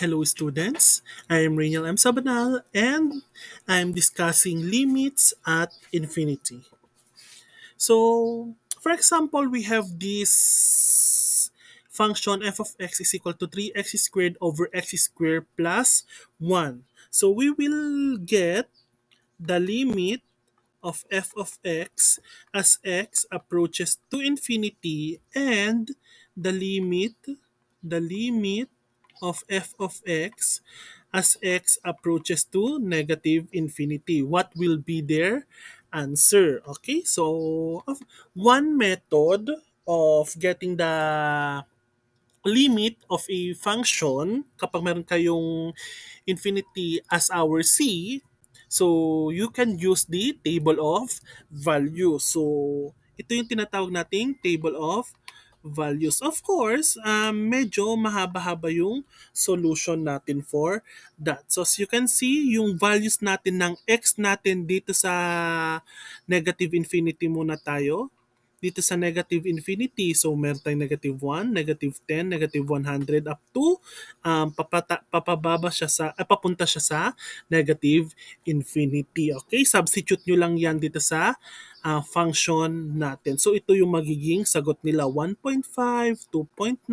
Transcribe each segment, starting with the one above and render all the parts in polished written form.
Hello students, I am Rainiel M. Sabanal and I'm discussing limits at infinity. So, for example, we have this function f of x is equal to 3x squared over x squared plus 1. So, we will get the limit of f of x as x approaches to infinity and the limit of f of x as x approaches to negative infinity. What will be their answer? Okay, so one method of getting the limit of a function kapag meron kayong infinity as our c, so you can use the table of values. So ito yung tinatawag nating table of values. Of course, medyo mahaba-haba yung solution natin for that. So as you can see, yung values natin ng x natin dito sa negative infinity muna tayo. Dito sa negative infinity, so meron tayong negative 1, negative 10, negative 100 up to papababa siya sa papunta siya sa negative infinity. Okay, substitute nyo lang yan dito sa function natin. So ito yung magiging sagot nila: 1.5, 2.9,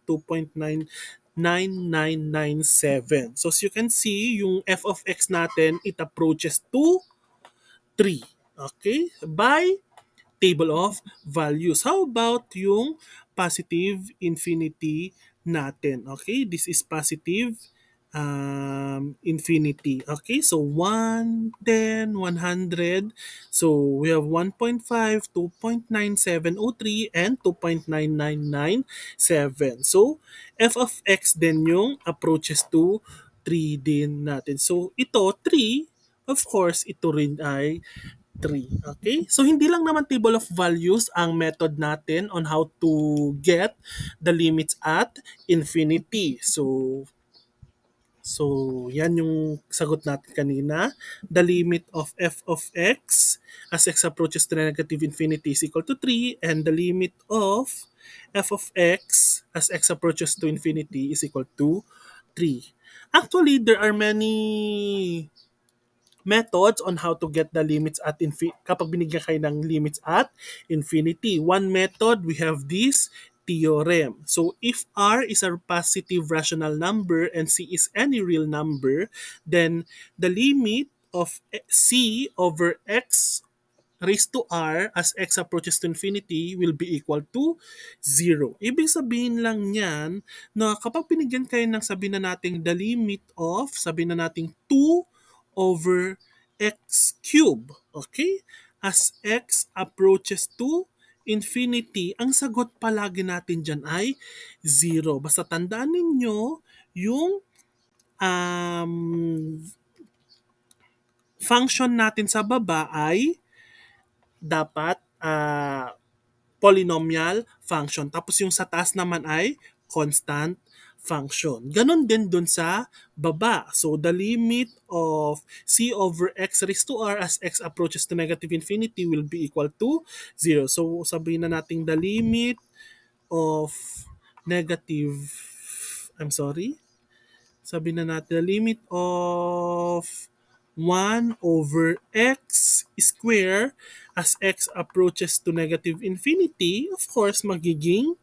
2.99997. So as you can see, yung f of x natin, it approaches to 3. Okay? By table of values. How about yung positive infinity natin? Okay, this is positive infinity. Okay, so 1, 10, 100. So we have 1.5, 2.9703, and 2.9997. So f of x din yung approaches to 3 din natin. So ito, 3, of course, ito rin ay 3. Okay? So, hindi lang naman table of values ang method natin on how to get the limits at infinity. So yan yung sagot natin kanina. The limit of f of x as x approaches to negative infinity is equal to 3, and the limit of f of x as x approaches to infinity is equal to 3. Actually, there are many methods on how to get the limits at kapag binigyan kayo ng limits at infinity. One method, we have this theorem. So if r is a positive rational number and c is any real number, then the limit of c over x raised to r as x approaches to infinity will be equal to 0. Ibig sabihin lang niyan na kapag binigyan kayo ng sabihin na natin the limit of, sabihin na natin 2 over x cube, okay? As x approaches to infinity, ang sagot palagi natin dyan ay 0. Basta tandaan ninyo yung um, function natin sa baba ay dapat polynomial function. Tapos yung sa taas naman ay constant function. Ganon din dun sa baba. So the limit of c over x raised to r as x approaches to negative infinity will be equal to 0. So sabihin na natin the limit of negative, I'm sorry, sabihin na natin the limit of 1 over x square as x approaches to negative infinity, of course, magiging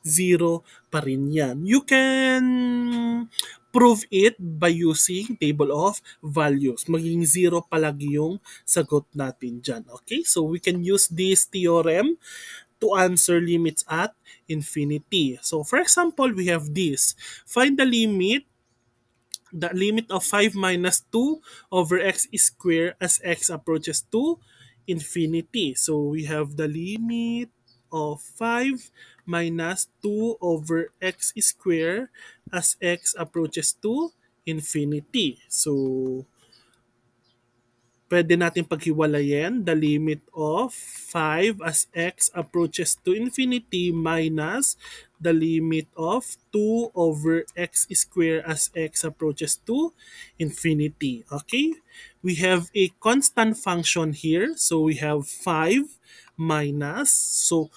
0 pa rin yan. You can prove it by using table of values. Magiging 0 palagi yung sagot natin dyan. Okay? So, we can use this theorem to answer limits at infinity. So, for example, we have this. Find the limit of 5 minus 2 over x squared as x approaches to infinity. So we have the limit of 5 minus 2 over x squared as x approaches to infinity. So pwede natin paghiwalayin the limit of 5 as x approaches to infinity minus the limit of 2 over x squared as x approaches to infinity. Okay? We have a constant function here. So we have 5 minus. So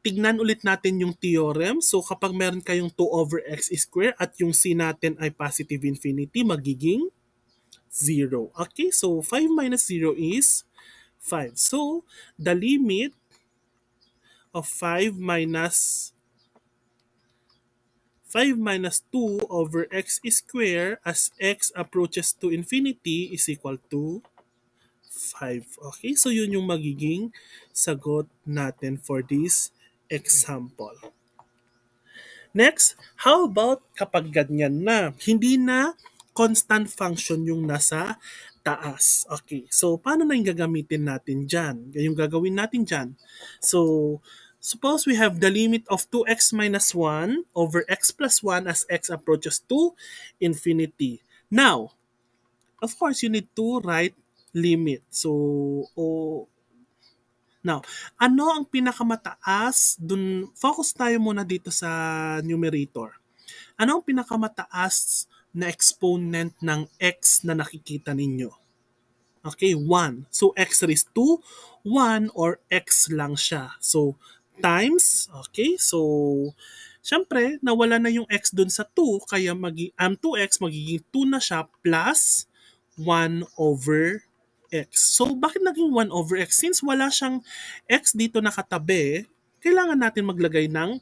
tignan ulit natin yung theorem. So kapag meron kayong 2 over x square at yung c natin ay positive infinity, magiging 0. Okay, so 5 minus 0 is 5. So the limit of 5 minus 2 over x square as x approaches to infinity is equal to 5. Okay, so yun yung magiging sagot natin for this example. Next, how about kapag ganyan na? Hindi na constant function yung nasa taas. Okay, so paano na yung gagamitin natin dyan? Yung gagawin natin dyan. So, suppose we have the limit of 2x minus 1 over x plus 1 as x approaches to infinity. Now, of course, you need to write limit. So, now, ano ang pinakamataas? Focus tayo muna dito sa numerator. Ano ang pinakamataas na exponent ng x na nakikita ninyo? Okay, 1. So, x raised to 1 or x lang siya. So, times, okay, so, syempre, nawala na yung x dun sa 2, kaya 2x magiging 2 na siya plus 1 over x. So, bakit naging 1 over x? Since wala siyang x dito nakatabi, kailangan natin maglagay ng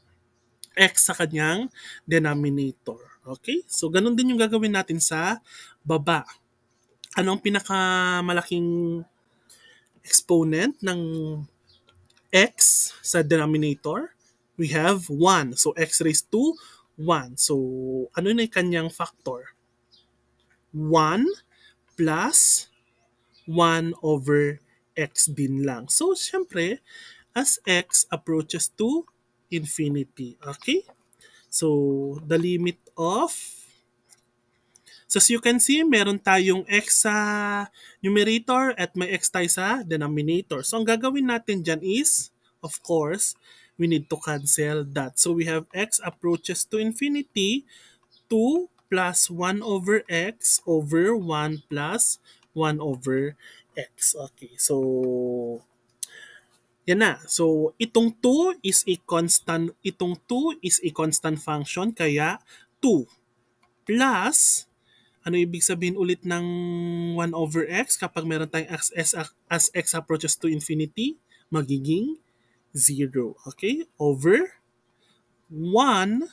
x sa kanyang denominator. Okay? So, ganun din yung gagawin natin sa baba. Ano ang pinakamalaking exponent ng x sa denominator? We have 1. So, x raised to 1. So, ano na yung kanyang factor? 1 plus 1 over x din lang. So, syempre, as x approaches to infinity. Okay? So, the limit of... So, as you can see, meron tayong x sa numerator at may x tayo sa denominator. So, ang gagawin natin dyan is, of course, we need to cancel that. So, we have x approaches to infinity, 2 plus 1 over x over 1 plus 1 over x. Okay, so yan na. So itong 2 is a constant function, kaya 2 plus ano ibig sabihin ulit ng 1 over x kapag meron tayong as x approaches to infinity, magiging 0. Okay? Over 1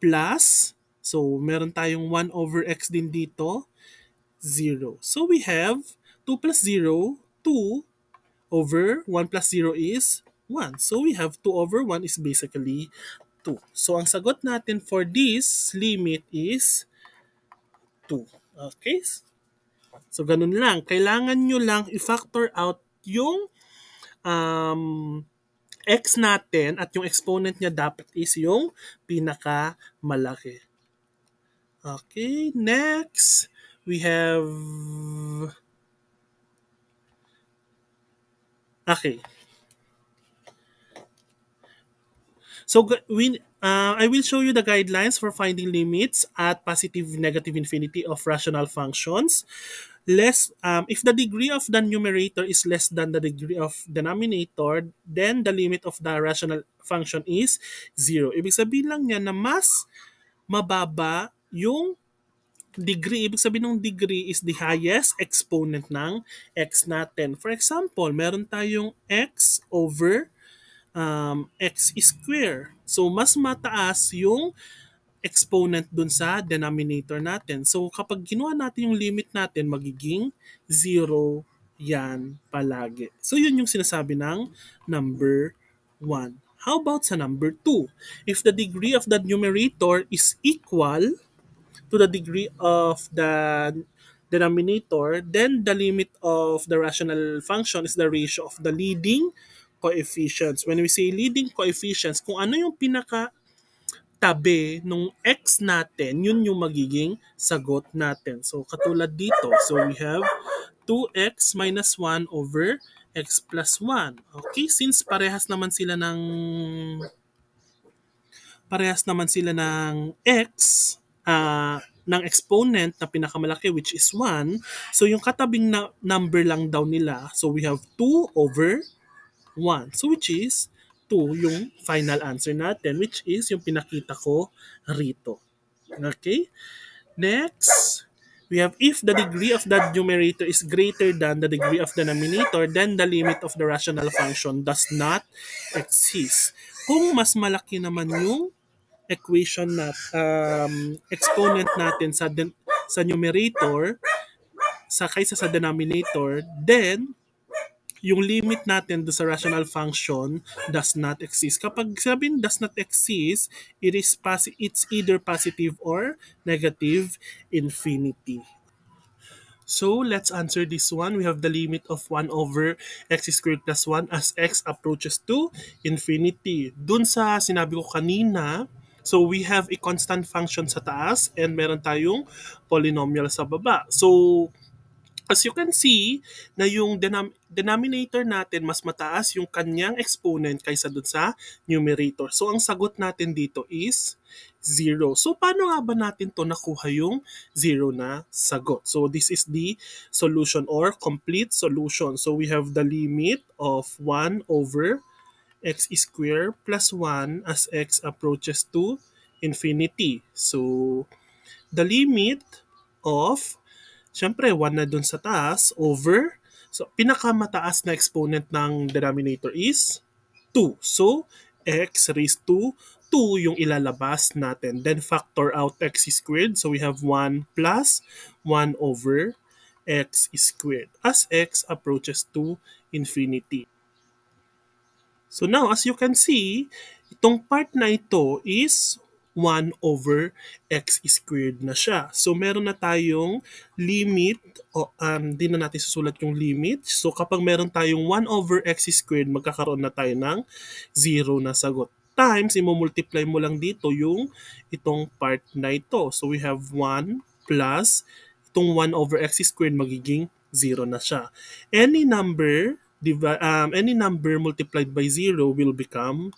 plus, so meron tayong 1 over x din dito, 0. So we have 2 plus 0, 2 over 1 plus 0 is 1. So we have 2 over 1 is basically 2. So ang sagot natin for this limit is 2. Okay? So ganun lang. Kailangan nyo lang i-factor out yung x natin at yung exponent niya dapat is yung pinakamalaki. Okay, next we have... Okay. So I will show you the guidelines for finding limits at positive negative infinity of rational functions. If the degree of the numerator is less than the degree of denominator, then the limit of the rational function is 0. Ibig sabihin lang niya na mas mababa yung degree. Ibig sabihin ng degree is the highest exponent ng x natin. For example, meron tayong x over x square. So, mas mataas yung exponent dun sa denominator natin. So, kapag ginawa natin yung limit natin, magiging 0 yan palagi. So, yun yung sinasabi ng number 1. How about sa number 2? If the degree of the numerator is equal to the degree of the denominator, then the limit of the rational function is the ratio of the leading coefficients. When we say leading coefficients, kung ano yung pinaka tabi nung x natin, yun yung magiging sagot natin. So, katulad dito. So, we have 2x minus 1 over x plus 1. Okay, since parehas naman sila ng x, ng exponent na pinakamalaki which is 1, so yung katabing number lang daw nila, so we have 2 over 1. So, which is 2 yung final answer natin, which is yung pinakita ko rito. Okay? Next, we have if the degree of the numerator is greater than the degree of the denominator, then the limit of the rational function does not exist. Kung mas malaki naman yung equation exponent natin sa numerator kaysa sa denominator, then yung limit natin do sa rational function does not exist. Kapag sabing does not exist, it's either positive or negative infinity. So let's answer this one. We have the limit of 1 over x squared plus 1 as x approaches to infinity. Dun sa sinabi ko kanina, so we have a constant function sa taas and meron tayong polynomial sa baba. So as you can see, na yung denominator natin mas mataas yung kanyang exponent kaysa dun sa numerator. So ang sagot natin dito is 0. So paano nga ba natin to nakuha yung 0 na sagot? So this is the solution or complete solution. So we have the limit of 1 over x squared plus 1 as x approaches to infinity. So the limit of syempre, 1 na dun sa taas over. So, pinakamataas na exponent ng denominator is 2. So, x raised to 2 yung ilalabas natin. Then, factor out x squared. So, we have 1 plus 1 over x squared as x approaches to infinity. So, now, as you can see, itong part na ito is 1 over x squared na siya. So, meron na tayong limit, di na natin susulat yung limit. So, kapag meron tayong 1 over x squared, magkakaroon na tayo ng 0 na sagot. Times, imumultiply mo lang dito yung itong part na ito. So, we have 1 plus itong 1 over x squared magiging 0 na siya. Any number multiplied by 0 will become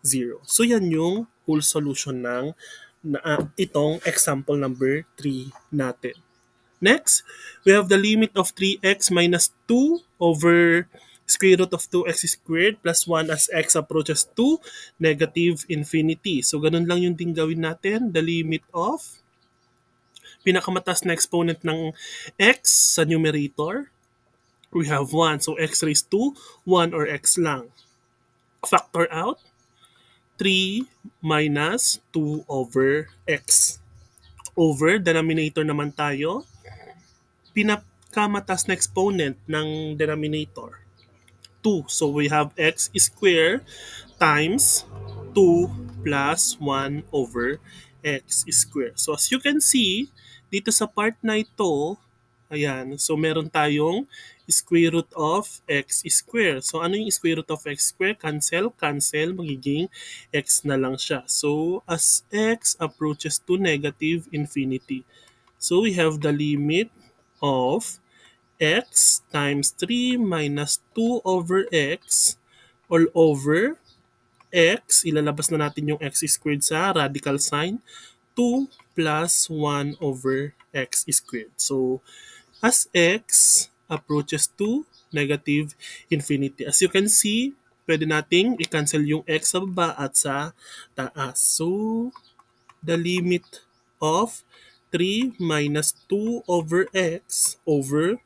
0. So, yan yung whole solution ng itong example number 3 natin. Next, we have the limit of 3x minus 2 over square root of 2x squared plus 1 as x approaches to negative infinity. So, ganun lang yung din gawin natin. The limit of pinakamataas na exponent ng x sa numerator, we have 1. So, x raised to 1 or x lang. Factor out 3 minus 2 over x. Over, denominator naman tayo. Pinakamatas na exponent ng denominator, 2. So we have x squared times 2 plus 1 over x squared. So as you can see, dito sa part na ito, ayan, so meron tayong square root of x squared. So, ano yung square root of x squared? Cancel, magiging x na lang siya. So, as x approaches to negative infinity. So, we have the limit of x times 3 minus 2 over x all over x. Ilalabas na natin yung x squared sa radical sign. 2 plus 1 over x squared. So, as x approaches to negative infinity. As you can see, pwede nating i-cancel yung x sa baba at sa taas. So, the limit of 3 minus 2 over x over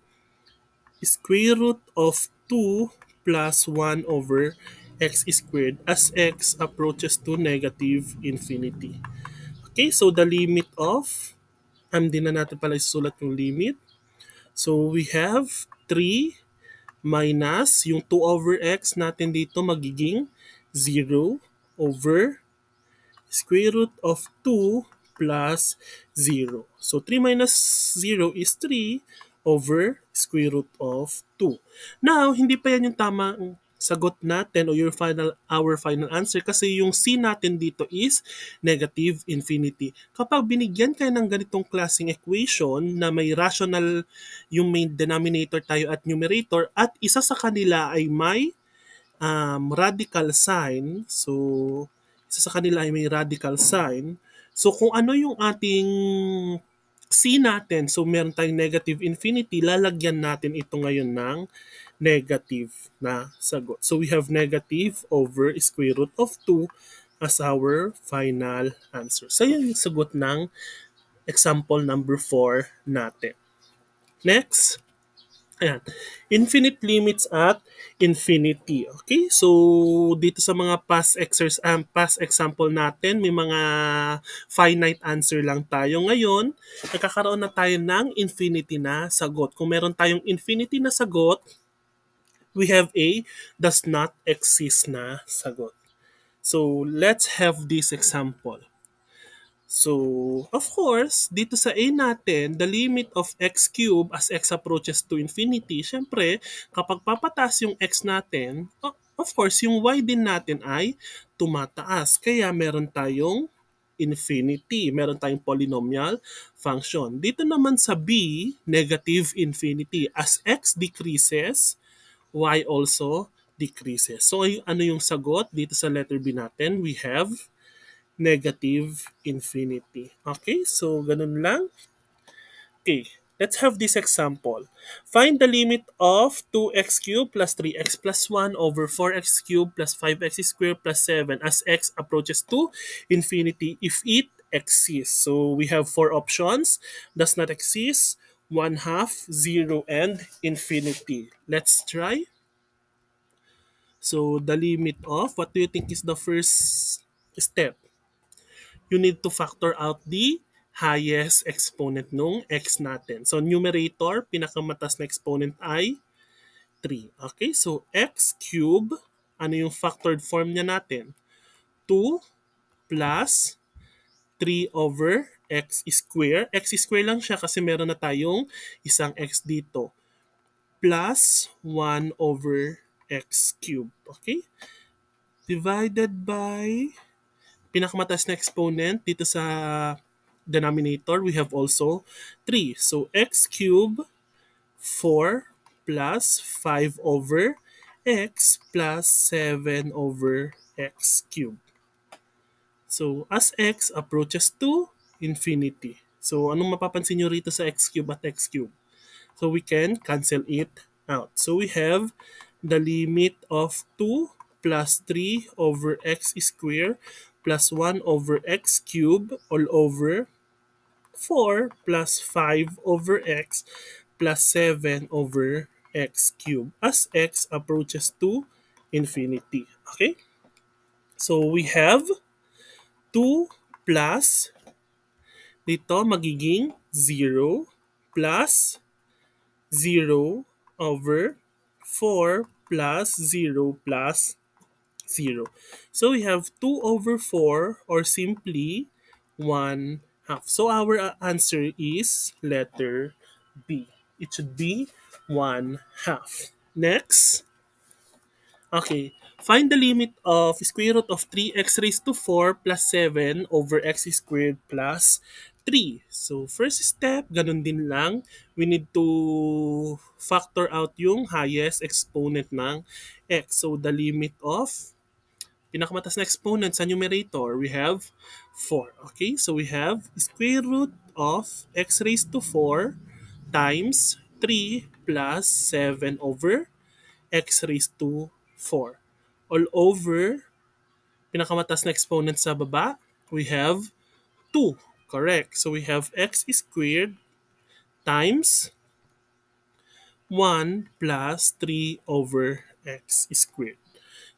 square root of 2 plus 1 over x squared as x approaches to negative infinity. Okay, so the limit of, di na natin pala isusulat yung limit. So, we have 3 minus yung 2 over x natin dito magiging 0 over square root of 2 plus 0. So, 3 minus 0 is 3 over square root of 2. Now, hindi pa yan yung tamang sagot natin o our final answer kasi yung C natin dito is negative infinity. Kapag binigyan kayo ng ganitong klaseng equation na may rational yung main denominator tayo at numerator at isa sa kanila ay may radical sign. So, isa sa kanila ay may radical sign. So, kung ano yung ating C natin, so meron tayong negative infinity, lalagyan natin ito ngayon ng negative na sagot. So we have negative over square root of 2 as our final answer. So yun yung sagot ng example number 4 natin. Next, ayan. Infinite limits at infinity. Okay? So, dito sa mga past example natin, may mga finite answer lang tayo. Ngayon, nagkakaroon na tayo ng infinity na sagot. Kung meron tayong infinity na sagot, we have a does not exist na sagot. So, let's have this example. So, of course, dito sa A natin, the limit of x cube as x approaches to infinity, syempre, kapag papataas yung x natin, of course, yung y din natin ay tumataas. Kaya meron tayong infinity, meron tayong polynomial function. Dito naman sa B, negative infinity. As x decreases, y also decreases. So, ano yung sagot? Dito sa letter B natin, we have negative infinity. Okay, so ganun lang. Okay, let's have this example. Find the limit of 2x cubed plus 3x plus 1 over 4x cubed plus 5x squared plus 7 as x approaches to infinity if it exists. So we have four options. Does not exist, 1 half, 0, and infinity. Let's try. So the limit of, what do you think is the first step? You need to factor out the highest exponent nung x natin. So, numerator, pinakamatas na exponent ay 3. Okay, so x cube, ano yung factored form niya natin? 2 plus 3 over x square. X square lang siya kasi meron na tayong isang x dito. Plus 1 over x cube. Okay? Divided by pinakamataas na exponent dito sa denominator, we have also 3. So, x cube 4 plus 5 over x plus 7 over x cube. So, as x approaches to infinity. So, anong mapapansin nyo rito sa x cube at x cube? So, we can cancel it out. So, we have the limit of 2 plus 3 over x squared plus 1 over x cube all over 4 plus 5 over x plus 7 over x cube as x approaches to infinity. Okay? So, we have 2 plus dito magiging 0 plus 0 over 4 plus 0 plus 0. So we have 2 over 4 or simply 1 half. So our answer is letter B. It should be 1 half. Next. Okay. Find the limit of square root of 3x raised to 4 plus 7 over x squared plus 3. So, first step, ganun din lang. We need to factor out yung highest exponent ng x. So, the limit of pinakamatas na exponent sa numerator, we have 4. Okay? So, we have square root of x raised to 4 times 3 plus 7 over x raised to 4. All over, pinakamatas na exponent sa baba, we have 2. Correct. So we have x squared times 1 plus 3 over x squared.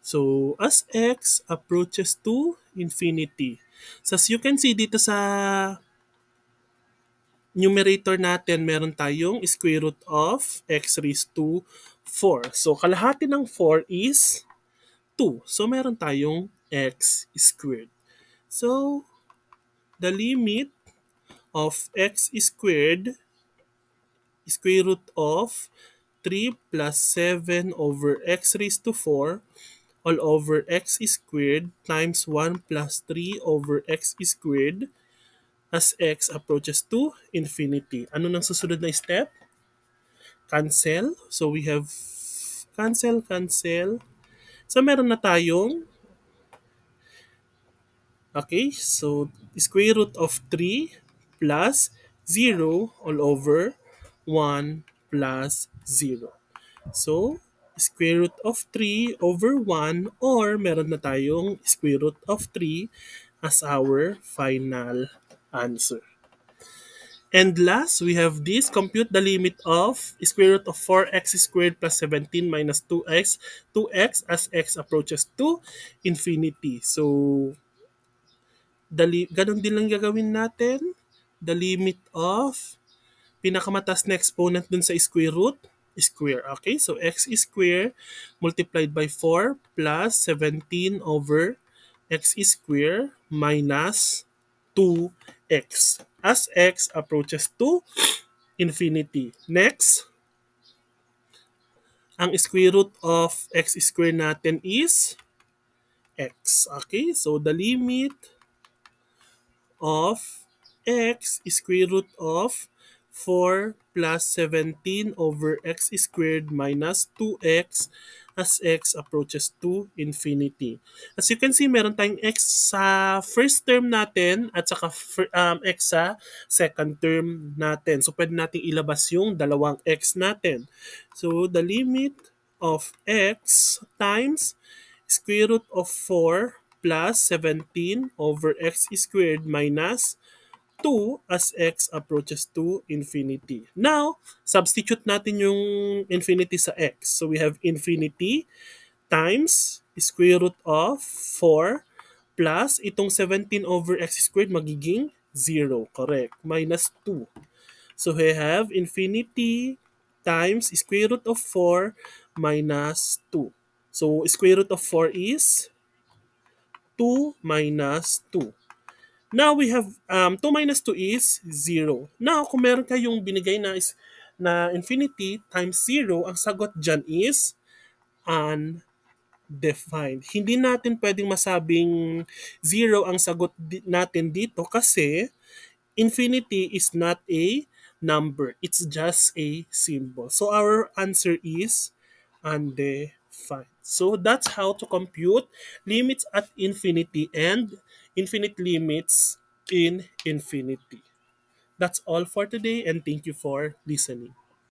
So as x approaches to infinity, so as you can see dito sa numerator natin, meron tayong square root of x raised to 4. So kalahati ng 4 is 2. So, meron tayong x squared. So, the limit of x squared, square root of 3 plus 7 over x raised to 4 all over x squared times 1 plus 3 over x squared as x approaches to infinity. Ano nang susunod na step? Cancel. So, we have cancel. So, meron na tayong, okay, so square root of 3 plus 0 all over 1 plus 0. So, square root of 3 over 1, or meron na tayong square root of 3 as our final answer. And last, we have this, compute the limit of square root of 4x squared plus 17 minus 2x as x approaches to infinity. So, ganun din lang gagawin natin. The limit of pinakamataas na exponent dun sa square root, square. Okay, so x square multiplied by 4 plus 17 over x square minus 2x as x approaches to infinity. Next, ang square root of x square natin is x. Okay, so the limit of x square root of 4 plus 17 over x squared minus 2x as x approaches to infinity. As you can see, meron tayong x sa first term natin at saka x sa second term natin. So, pwede natin ilabas yung dalawang x natin. So, the limit of x times square root of 4 plus 17 over x squared minus 2 as x approaches to infinity. Now, substitute natin yung infinity sa x. So we have infinity times square root of 4 plus itong 17 over x squared magiging 0. Correct. Minus 2. So we have infinity times square root of 4 minus 2. So square root of 4 is 2 minus 2. Now we have 2 minus 2 is 0. Now, kung meron kayong binigay na infinity times 0, ang sagot dyan is undefined. Hindi natin pwedeng masabing 0 ang sagot natin dito kasi infinity is not a number. It's just a symbol. So our answer is undefined. So that's how to compute limits at infinity and infinite limits in infinity. That's all for today, and thank you for listening.